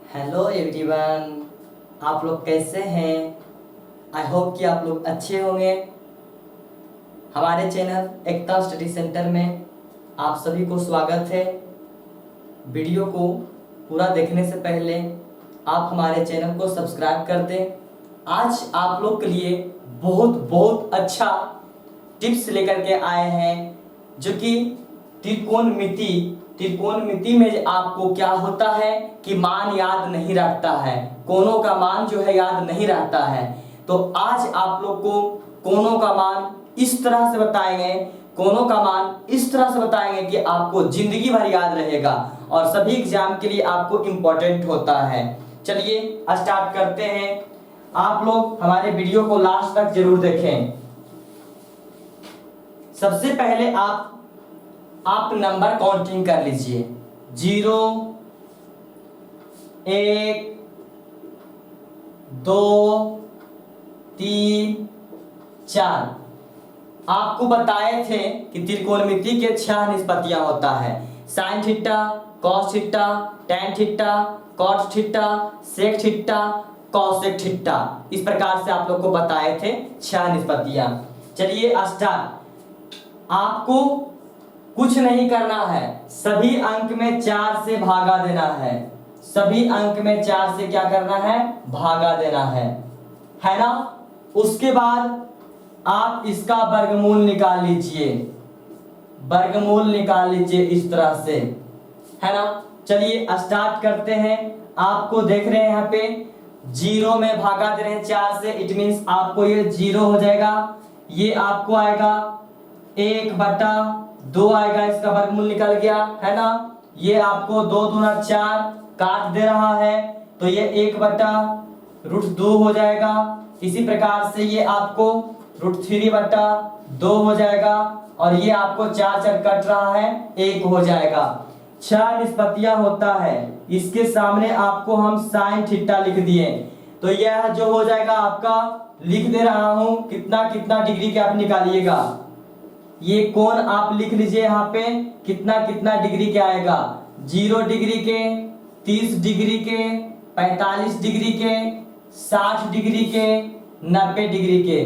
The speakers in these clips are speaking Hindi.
हेलो एवरीवन, आप लोग कैसे हैं? आई होप कि आप लोग अच्छे होंगे। हमारे चैनल एकता स्टडी सेंटर में आप सभी को स्वागत है। वीडियो को पूरा देखने से पहले आप हमारे चैनल को सब्सक्राइब कर दें। आज आप लोग के लिए बहुत बहुत अच्छा टिप्स लेकर के आए हैं, जो कि त्रिकोणमिति में आपको क्या होता है कि मान याद नहीं रखता है, कोनों का मान जो है याद नहीं रहता है। तो आज आप लोग को कोनों का मान इस तरह से बताएंगे, कोनों का मान इस तरह से बताएंगे कि आपको जिंदगी भर याद रहेगा और सभी एग्जाम के लिए आपको इम्पोर्टेंट होता है। चलिए स्टार्ट करते हैं। आप लोग हमारे वीडियो को लास्ट तक जरूर देखें। सबसे पहले आप नंबर काउंटिंग कर लीजिए। 0 1 2 3 4। आपको बताए थे कि त्रिकोणमिति के 6 निष्पत्तियां होता है। Sine theta, cos theta, tan theta, cot theta, sec theta, cosec theta. इस प्रकार से आप लोग को बताए थे 6 निष्पत्तियां। चलिए स्टार्ट। आपको कुछ नहीं करना है, सभी अंक में 4 से भागा देना है। सभी अंक में 4 से क्या करना है? भागा देना है ना। उसके बाद आप इसका वर्गमूल निकाल लीजिए। वर्गमूल निकाल लीजिए इस तरह से, है ना। चलिए स्टार्ट करते हैं। आपको देख रहे हैं यहाँ पे 0 में भागा दे रहे हैं 4 से, इट मींस आपको ये 0 हो जाएगा। ये आपको आएगा 1/2 आएगा, इसका वर्गमूल निकल गया, है ना। ये आपको 2 दूना 4 काट दे रहा है, तो ये 1/√2 हो जाएगा। इसी प्रकार से ये आपको √3/2 हो जाएगा और ये आपको 4 4 कट रहा है, 1 हो जाएगा। 6 निष्पत्तियां होता है, इसके सामने आपको हम साइन थीटा लिख दिए, तो यह जो हो जाएगा आपका, लिख दे रहा हूं कितना कितना डिग्री के आप निकालिएगा। ये कोण आप लिख लीजिए यहाँ पे कितना कितना डिग्री के आएगा। 0 डिग्री के, 30 डिग्री के, 45 डिग्री के, 60 डिग्री के, 90 डिग्री के।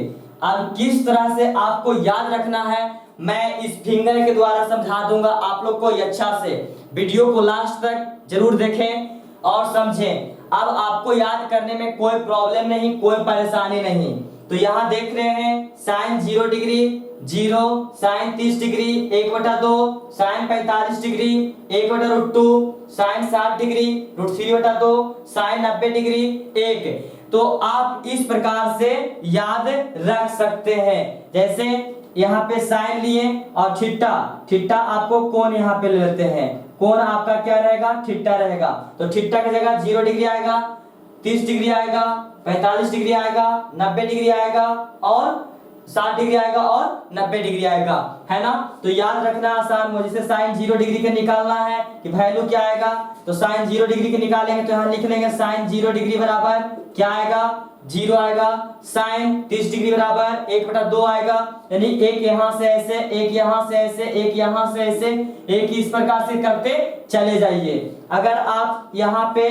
अब किस तरह से आपको याद रखना है मैं इस फिंगर के द्वारा समझा दूंगा आप लोग को अच्छा से। वीडियो को लास्ट तक जरूर देखें और समझें। अब आपको याद करने में कोई प्रॉब्लम नहीं, कोई परेशानी नहीं। तो यहाँ देख रहे हैं sine 0 degree 0, sine 30 degree 1/2, sine 45 degree 1/√2, sine 60 degree √3/2, sine 90 degree 1। तो आप इस प्रकार से याद रख सकते हैं। जैसे यहाँ पे साइन लिए और थीटा आपको कोण यहाँ पे ले लेते हैं। कोण आपका क्या रहेगा? थीटा रहेगा। तो थीटा की जगह 0 डिग्री आएगा, 30 डिग्री आएगा, 45 डिग्री आएगा, 90 डिग्री आएगा और 60 डिग्री आएगा और 90 डिग्री आएगा, है ना। तो याद रखना आसान हो। जैसे साइन 0 डिग्री के निकालना है कि वैल्यू क्या आएगा, तो साइन 0 डिग्री के निकालेंगे तो यहाँ लिख लेंगे साइन 0 डिग्री बराबर क्या आएगा? 0 आएगा। साइन 30 डिग्री बराबर 1/2 आएगा, यानी एक यहाँ से ऐसे, एक यहाँ से ऐसे, एक यहाँ से ऐसे, एक इस प्रकार से करते चले जाइए। अगर आप यहाँ पे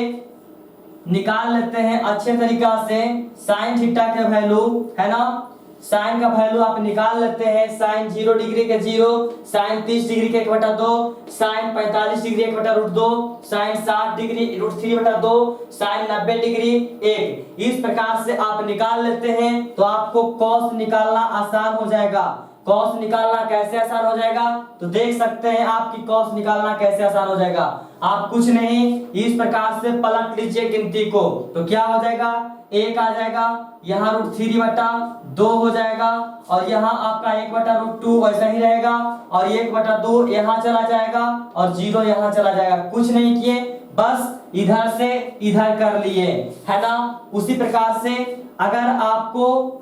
निकाल लेते हैं अच्छे तरीका से साइन थीटा के वैल्यू, है ना, साइन का वैल्यू आप निकाल लेते हैं। साइन 0 डिग्री के 0, साइन 30 डिग्री के 1/2, sine 45 degree 1/√2, sine 60 degree √3/2, sine 90 degree 1। इस प्रकार से आप निकाल लेते हैं तो आपको कॉस निकालना आसान हो जाएगा। कॉस निकालना कैसे आसान हो जाएगा? तो देख सकते हैं आप कि कॉस निकालना कैसे आसान हो जाएगा। आप कुछ नहीं, इस प्रकार से पलट लीजिए गिनती को, तो क्या हो जाएगा? 1 आ जाएगा, यहाँ √3/2 हो जाएगा और यहाँ आपका 1/√2 वैसा ही रहेगा और 1/2 यहाँ चला जाएगा और 0 यहाँ चला जाएगा। कुछ नहीं किए, बस इधर से इधर कर लिए, है ना। उसी प्रकार से अगर आपको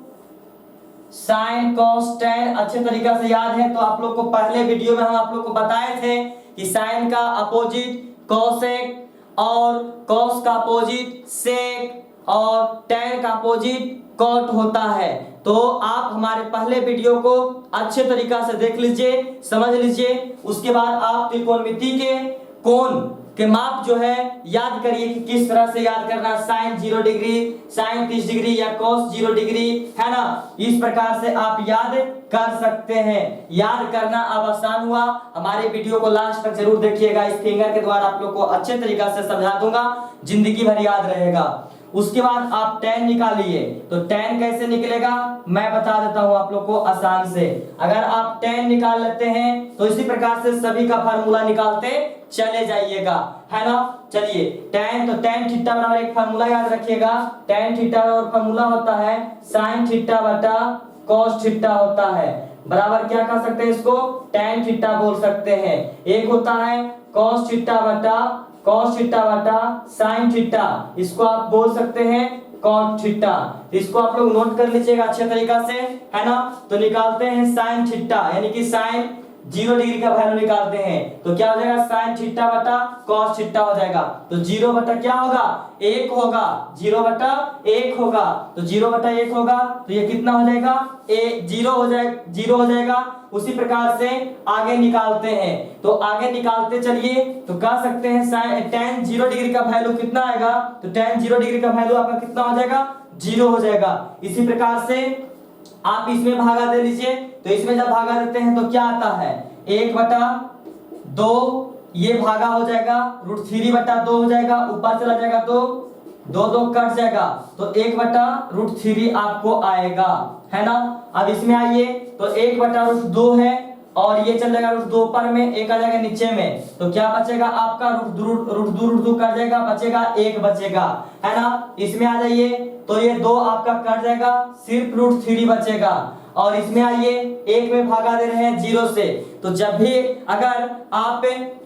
साइन कॉस टैन अच्छे तरीके से याद है तो आप लोग को पहले वीडियो में हम आप लोग को बताए थे कि साइन का अपोजिट कॉसेक और कॉस का अपोजिट सेक और टैन का अपोजिट कॉट होता है। तो आप हमारे पहले वीडियो को अच्छे तरीका से देख लीजिए, समझ लीजिए। उसके बाद आप त्रिकोणमिति के कोण के माप जो है याद करिए कि किस तरह से याद करना, साइन 0 डिग्री, साइन 30 डिग्री या कॉस 0 डिग्री, है ना। इस प्रकार से आप याद कर सकते हैं। याद करना अब आसान हुआ। हमारे वीडियो को लास्ट तक जरूर देखिएगा, इस फिंगर के द्वारा आप लोग को अच्छे तरीका से समझा दूंगा, जिंदगी भर याद रहेगा। उसके बाद आप tan निकालिए, तो tan कैसे निकलेगा मैं बता देता हूं आप लोग को आसान से। अगर आप tan निकाल लेते हैं तो इसी प्रकार से सभी का फार्मूला निकालते चले जाइएगा, है ना। चलिए tan, तो tan थीटा बराबर एक फार्मूला याद रखिएगा, tan थीटा और फार्मूला होता है sin थीटा बटा cos थीटा होता है, बराबर क्या कह सकते हैं इसको, tan थीटा बोल सकते हैं। एक होता है cos थीटा बटा sin थीटा, इसको आप बोल सकते हैं cot थीटा। इसको आप लोग नोट कर लीजिएगा अच्छे तरीका से, है ना। तो निकालते हैं sin थीटा, यानी कि sin 0 डिग्री का वैल्यू निकालते हैं, तो क्या हो जाएगा sin थीटा बटा cos थीटा हो जाएगा। तो 0 बटा क्या होगा, 1 होगा, 0 बटा 1 होगा, तो 0 बटा 1 होगा, तो ये कितना हो जाएगा, 0 हो जाएगा, 0 हो जाएगा। उसी प्रकार से आगे निकालते हैं, तो आगे निकालते चलिए, तो कह सकते हैं tan 0 डिग्री का वैल्यू कितना आएगा, तो tan 0 डिग्री का वैल्यू आपका कितना हो जाएगा, 0 हो जाएगा। इसी प्रकार से आप इसमें भागा दे लीजिए, तो इसमें जब भागा देते हैं तो क्या आता है, 1/2, ये भागा हो जाएगा, √3 बटा 2 हो जाएगा, ऊपर चला जाएगा तो 2 कट जाएगा, तो 1/√3 आपको आएगा, है ना। अब इसमें आइए, तो 1/√2 है, और ये चल जाएगा √2 ऊपर में, 1 आ जाएगा नीचे में, तो क्या बचेगा आपका, √2 कट जाएगा, बचेगा 1 बचेगा, है ना। इसमें आ जाइए, तो ये 2 आपका कट जाएगा, सिर्फ √3 बचेगा। और इसमें आइए, 1 में भागा दे रहे हैं 0 से, तो जब भी अगर आप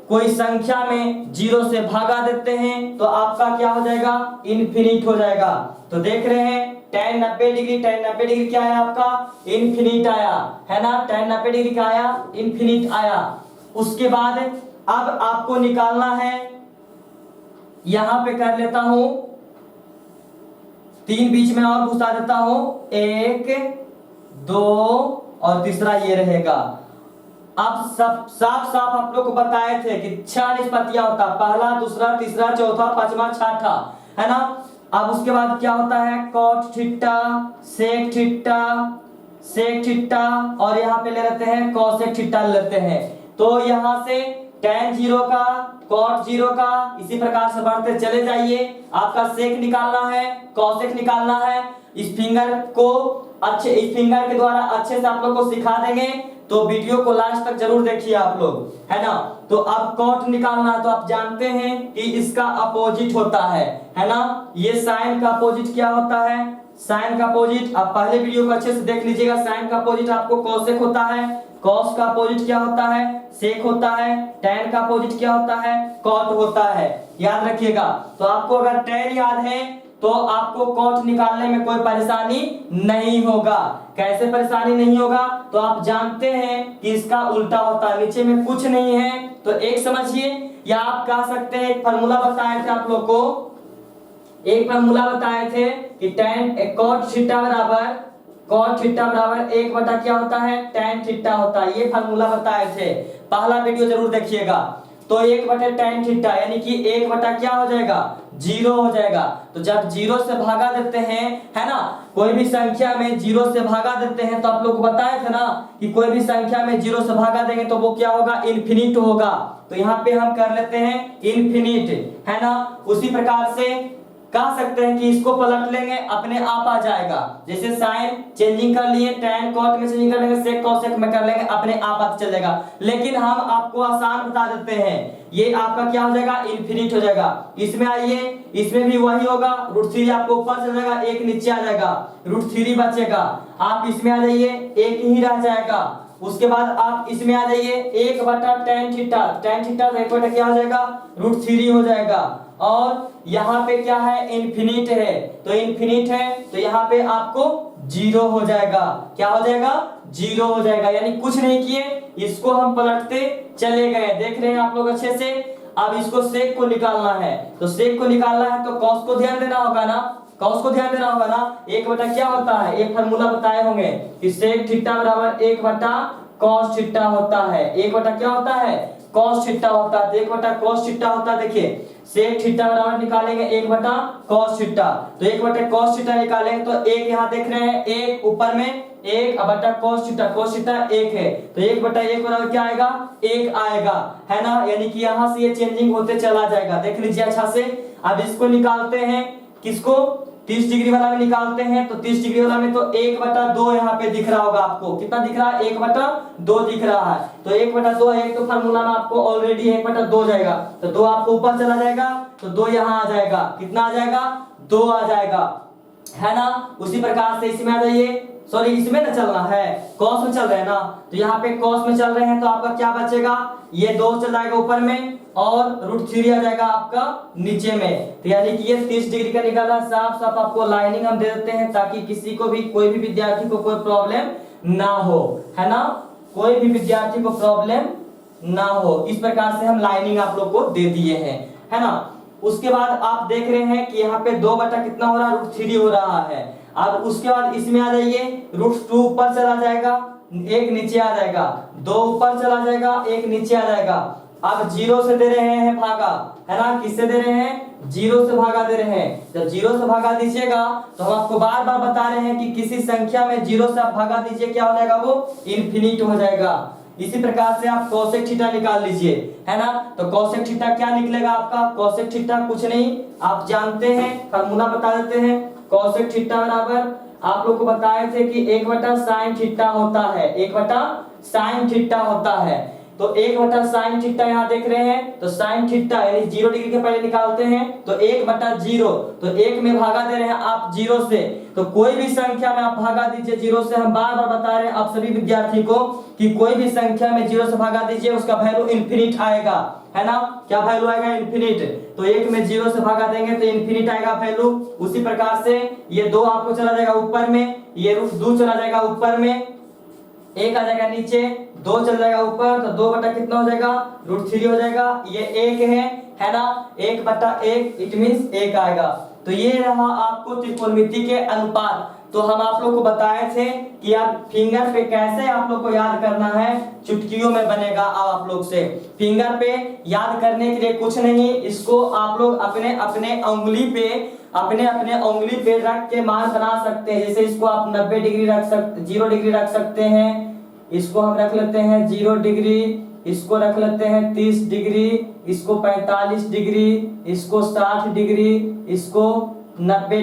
कोई संख्या में 0 से भागा देते हैं तो आपका क्या हो जाएगा, इनफिनिट हो जाएगा। तो देख रहे हैं tan 90 डिग्री क्या है आपका, इनफिनिट आया, है ना। tan 90 डिग्री क्या आया, इनफिनिट आया। उसके बाद अब आपको निकालना है, यहां पे कर लेता हूं 3 बीच में और घुसा देता हूं, 1 2 और तीसरा ये रहेगा। अब सब साफ आप लोग को बताए थे कि 6 निष्पत्तियां होता, पहला, दूसरा, तीसरा, चौथा, पांचवा, छठा, है ना। अब उसके बाद क्या होता है, cot थीटा, sec थीटा, और यहाँ पे ले लेते हैं cosec थीटा लेते हैं। तो यहाँ से tan 0 का, cot 0 का, इसी प्रकार से बढ़ते चले जाइए। आपका sec निकालना है, cosec निकालना है। इस फिंगर के द्वारा अच्छे से आप लोग को सिखा देंगे, तो वीडियो को लास्ट तक जरूर देखिए आप लोग, है ना। तो अब cot निकालना है, तो आप जानते हैं कि इसका अपोजिट होता है ना। ये साइन का अपोजिट क्या होता है, साइन का अपोजिट आप पहले वीडियो को अच्छे से देख लीजिएगा। साइन का अपोजिट आपको cosec होता है, cos का अपोजिट क्या होता है, sec होता है, tan का अपोजिट क्या होता है, cot होता है, याद रखिएगा। तो आपको अगर tan याद है तो आपको cot निकालने में कोई परेशानी नहीं होगा। कैसे परेशानी नहीं होगा, तो आप जानते हैं कि इसका उल्टा होता है, नीचे में कुछ नहीं है, तो एक समझिए, या आप कह सकते हैं एक फार्मूला बताए थे आप लोग को, एक फार्मूला बताए थे कि cot थीटा बराबर 1 बटा क्या होता है, tan थीटा होता है। ये फार्मूला बताए थे, पहला वीडियो जरूर देखिएगा। तो 1 बटे tan थीटा, यानी कि 1 बटा क्या हो जाएगा, 0 हो जाएगा। तो जब 0 से भागा देते हैं, है ना, कोई भी संख्या में 0 से भागा देते हैं, तो आप लोग को बताए थे ना कि कोई भी संख्या में 0 से भागा देंगे तो वो क्या होगा, इनफिनिट होगा। तो यहाँ पे हम कर लेते हैं इनफिनिट, है ना। उसी प्रकार से कह सकते हैं कि इसको पलट लेंगे, अपने आप आ जाएगा। जैसे साइन चेंजिंग कर लिए, tan cot में चेंजिंग कर लेंगे, sec cosec में कर लेंगे, अपने आप आ चलेगा। लेकिन हम आपको आसान बता देते हैं, ये आपका क्या हो जाएगा, इनफिनिट हो जाएगा। इसमें आइए, इसमें भी वही होगा, √3 आपको ऊपर चल जाएगा, 1 नीचे आ जाएगा, √3 बचेगा। आप इसमें आ जाइए, 1 ही रह जाएगा। उसके बाद आप इसमें आ जाइए, 1 बटा tan थीटा, 1 बटा क्या हो जाएगा, √3 हो जाएगा। और यहाँ पे क्या है, इनफिनिट है, तो इनफिनिट है, तो यहाँ पे आपको 0 हो जाएगा। क्या हो जाएगा, 0 हो जाएगा, यानी कुछ नहीं किए, इसको हम पलटते चले गए। देख रहे हैं आप लोग अच्छे से। अब इसको sec को निकालना है, तो sec को निकालना है तो cos को ध्यान देना होगा ना, cos को ध्यान देना होगा ना। 1 बटा क्या होता है, एक फार्मूला बताए होंगे कि sec थीटा बराबर 1 बटा cos थीटा होता है। 1 बटा क्या होता है, cos थीटा होता है, तो 1 बटा cos थीटा होता है। देखिए sec थीटा बराबर निकालेंगे 1 बटा cos थीटा, तो 1 बटा cos थीटा निकालेंगे तो 1 यहाँ देख रहे हैं, 1 ऊपर में 1 बटा cos थीटा 1 है, तो 1 बटा 1 बराबर क्या आएगा, 1 आएगा, है ना। यानी कि यहाँ से ये चेंजिंग होते चला जाएगा, देख लीजिए अच्छा से। अब इसको निकालते हैं, किसको, 30 डिग्री वाला में निकालते हैं, तो 30 डिग्री वाला में तो 1 बटा 2 यहाँ पे दिख रहा होगा आपको, कितना दिख रहा है, 1 बटा 2 दिख रहा है, तो 1 बटा 2 है, तो फार्मूला में आपको ऑलरेडी 1 बटा 2 जाएगा, तो 2 आपको ऊपर चला जाएगा, तो 2 यहाँ आ जाएगा, कितना आ जाएगा, 2 आ जाएगा, है ना। उसी प्रकार से इसमें आ जाइए, सॉरी इसमें ना चलना है, कॉस में चल रहे हैं ना, तो यहाँ पे कॉस में चल रहे हैं, तो आपका क्या बचेगा, ये 2 चल जाएगा ऊपर में और √3 आ जाएगा आपका नीचे में, तो यानी कि ये 30 डिग्री का निकाला। साफ साफ आपको लाइनिंग हम दे देते हैं ताकि किसी को भी, कोई भी विद्यार्थी को कोई प्रॉब्लम ना हो, है ना, कोई भी विद्यार्थी को प्रॉब्लम ना हो, इस प्रकार से हम लाइनिंग आप लोग को दे दिए हैं, है ना। उसके बाद आप देख रहे हैं कि यहाँ पे 2 बटा कितना हो रहा है, √3 हो रहा है। अब उसके बाद इसमें आ जाइए, √2 ऊपर चला जाएगा, 1 नीचे आ जाएगा, 2 ऊपर चला जाएगा, 1 नीचे आ जाएगा। अब 0 से दे रहे हैं भागा, है ना, किससे दे रहे हैं, 0 से भागा दे रहे हैं। जब 0 से भागा दीजिएगा तो हम आपको बार बार बता रहे हैं कि किसी संख्या में 0 से आप भागा दीजिए, क्या हो जाएगा, वो इनफिनिट हो जाएगा। इसी प्रकार से आप कोसेक थीटा निकाल लीजिए, है ना, तो कोसेक थीटा क्या निकलेगा आपका, कोसेक थीटा कुछ नहीं आप जानते हैं, फार्मूला बता देते हैं। कोसेक थीटा बराबर आप लोग को बताए थे कि 1 बटा साइन थीटा होता है, 1 बटा साइन थीटा होता है, तो 1 बटा साइन थीटा यहाँ देख रहे हैं, तो साइन थीटा यानी 0 डिग्री के पहले निकालते हैं, तो 1 बटा 0, तो 1 में भागा दे रहे हैं आप 0 से, तो कोई भी संख्या में आप भागा दीजिए 0 से। हम बार बार बता रहे हैं आप सभी विद्यार्थी को कि कोई भी संख्या में 0 से भागा दीजिए, उसका वैल्यू इनफिनिट आएगा, है ना, क्या वैल्यू आएगा, इनफिनिट। तो 1 में 0 से भागा देंगे तो इनफिनिट आएगा वैल्यू। उसी प्रकार से ये 2 आपको चला जाएगा ऊपर में, ये √2 चला जाएगा ऊपर में, 1 आ जाएगा नीचे, 2 चल जाएगा ऊपर, तो 2 बटा कितना हो जाएगा, √3 हो जाएगा। ये 1 है ना, 1 बटा 1 इट मींस 1 आएगा। तो ये रहा आपको त्रिकोणमिति के अनुपात। तो हम आप लोग को बताए थे कि आप फिंगर पे कैसे आप लोग को याद करना है, चुटकियों में बनेगा। अब आप लोग से फिंगर पे याद करने के लिए कुछ नहीं, इसको आप लोग अपने अपने उंगली पे रख के मान बना सकते हैं। जैसे इसको आप 90 डिग्री रख सकते, 0 डिग्री रख सकते हैं, इसको हम रख लेते हैं 0 डिग्री, इसको रख लेते हैं 30 डिग्री, इसको 45 डिग्री, इसको 60 डिग्री, इसको 90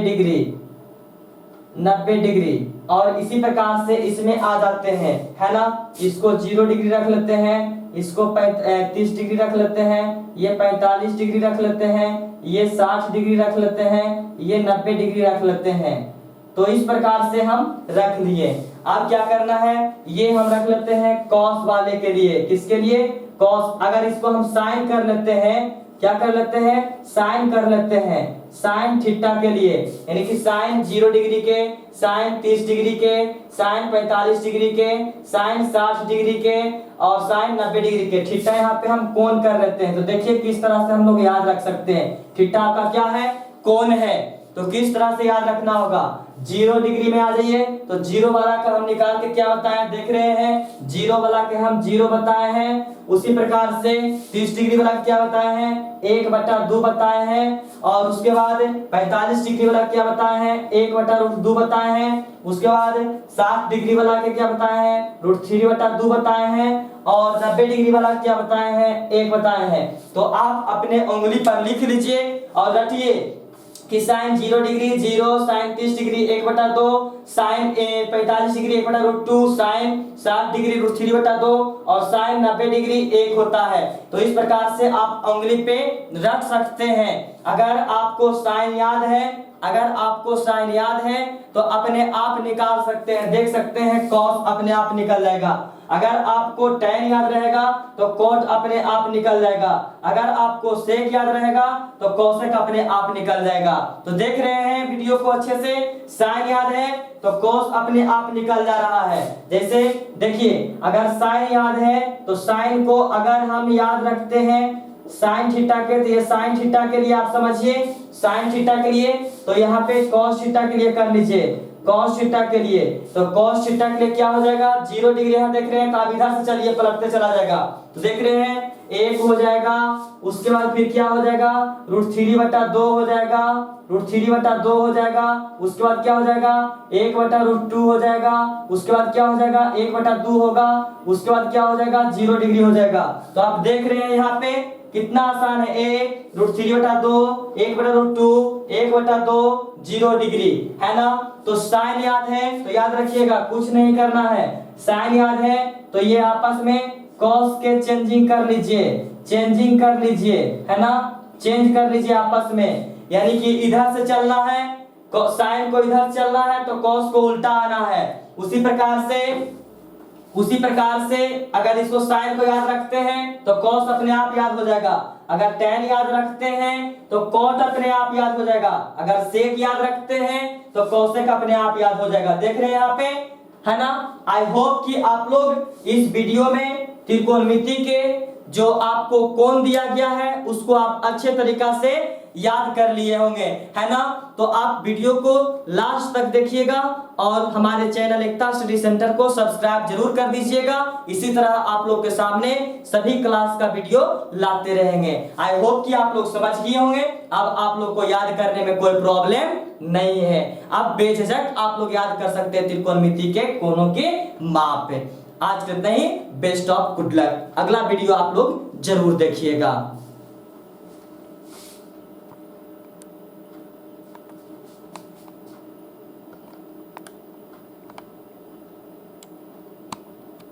डिग्री और इसी प्रकार से इसमें आ जाते हैं, है ना। इसको 0 डिग्री रख लेते हैं, इसको 30 डिग्री रख लेते हैं, ये 45 डिग्री रख लेते हैं, ये 60 डिग्री रख लेते हैं, ये 90 डिग्री रख लेते हैं। तो इस प्रकार से हम रख लिए। अब क्या करना है, ये हम रख लेते हैं कॉस वाले के लिए, किसके लिए, कॉस। अगर इसको हम साइन कर लेते हैं, क्या कर लेते हैं, साइन कर लेते हैं, साइन थीटा के लिए, यानी कि साइन 0 डिग्री के, साइन 30 डिग्री के, साइन 45 डिग्री के, साइन 60 डिग्री के और साइन 90 डिग्री के। थीटा यहाँ पे हम कोण कर लेते हैं। तो देखिए किस तरह से हम लोग याद रख सकते हैं। थीटा आपका क्या है, कोण है, तो किस तरह से याद रखना होगा, 0 डिग्री में आ जाइए, तो 0 वाला का हम निकाल के क्या बताए, देख रहे हैं 0 वाला के हम 0 बताए हैं। उसी प्रकार से 30 डिग्री वाला क्या बताए हैं, 1 बटा 2 बताए हैं। और उसके बाद 45 डिग्री वाला क्या बताए हैं, 1 बटा √2 बताए हैं। उसके बाद 60 डिग्री वाला के क्या बताए हैं, √3 बटा 2 बताए हैं। और 90 डिग्री वाला क्या बताए हैं, 1 बताए हैं। तो आप अपने उंगली पर लिख लीजिए और रटिए कि साइन 0 डिग्री 0, साइन 30 डिग्री 1 बटा 2, साइन 45 डिग्री 1 बटा √2, साइन 60 डिग्री √3 बटा 2 और साइन 90 डिग्री 1 होता है। तो इस प्रकार से आप उंगली पे रख सकते हैं। अगर आपको साइन याद है तो अपने आप निकाल सकते हैं, देख सकते हैं कॉस अपने आप निकल जाएगा। अगर आपको टैन याद रहेगा तो कोट अपने आप निकल जाएगा। अगर आपको सेक याद रहेगा तो कोसेक अपने आप निकल जाएगा। तो देख रहे हैं वीडियो को अच्छे से, साइन याद है तो कोस अपने आप निकल जा रहा है। जैसे देखिए अगर साइन याद है तो साइन को अगर हम याद रखते हैं साइन थीटा के, तो ये साइन थीटा के लिए आप समझिए, साइन थीटा के लिए तो यहाँ पे कॉस थीटा के लिए कर लीजिए, कॉस थीटा के लिए। तो कॉस थीटा के लिए क्या हो जाएगा, 0 डिग्री यहाँ देख रहे हैं, तो आप इधर से चलिए पलटते चला जाएगा। तो देख रहे हैं 1 हो जाएगा। उसके बाद फिर क्या हो जाएगा, √3/2 हो जाएगा, √3/2 हो जाएगा। उसके बाद क्या हो जाएगा, 1/√2 हो जाएगा। उसके बाद क्या हो जाएगा, 1/2 होगा। उसके बाद क्या हो जाएगा, 0 डिग्री हो जाएगा। तो आप देख रहे हैं यहाँ पे कितना आसान है, 1√3/2, 1/√2, 1/2, 0 डिग्री, है ना। तो साइन याद है तो याद रखिएगा, कुछ नहीं करना है। साइन याद है तो ये आपस में कॉस के चेंजिंग कर लीजिए, चेंजिंग कर लीजिए, है ना, चेंज कर लीजिए आपस में। यानी कि इधर से चलना है, साइन को इधर चलना है तो कॉस को उल्टा आना है। उसी प्रकार से अगर इसको साइन को याद रखते हैं तो कॉस अपने आप याद हो जाएगा। अगर tan याद रखते हैं तो cot अपने आप याद हो जाएगा। अगर sec याद रखते हैं तो cosec अपने आप याद हो जाएगा। देख रहे हैं यहाँ पे, है ना। आई होप कि आप लोग इस वीडियो में त्रिकोणमिति के जो आपको कोण दिया गया है उसको आप अच्छे तरीका से याद कर लिए होंगे, है ना। तो आप वीडियो को लास्ट तक देखिएगा और हमारे चैनल एकता स्टडी सेंटर को सब्सक्राइब जरूर कर दीजिएगा। इसी तरह आप लोग के सामने सभी क्लास का वीडियो लाते रहेंगे। आई होप कि आप लोग समझ गए होंगे। अब आप लोग को याद करने में कोई प्रॉब्लम नहीं है। अब बेझिझक आप लोग याद कर सकते हैं त्रिकोणमिति के कोणों के माप। आज के इतना ही। Best of good luck. अगला वीडियो आप लोग जरूर देखिएगा।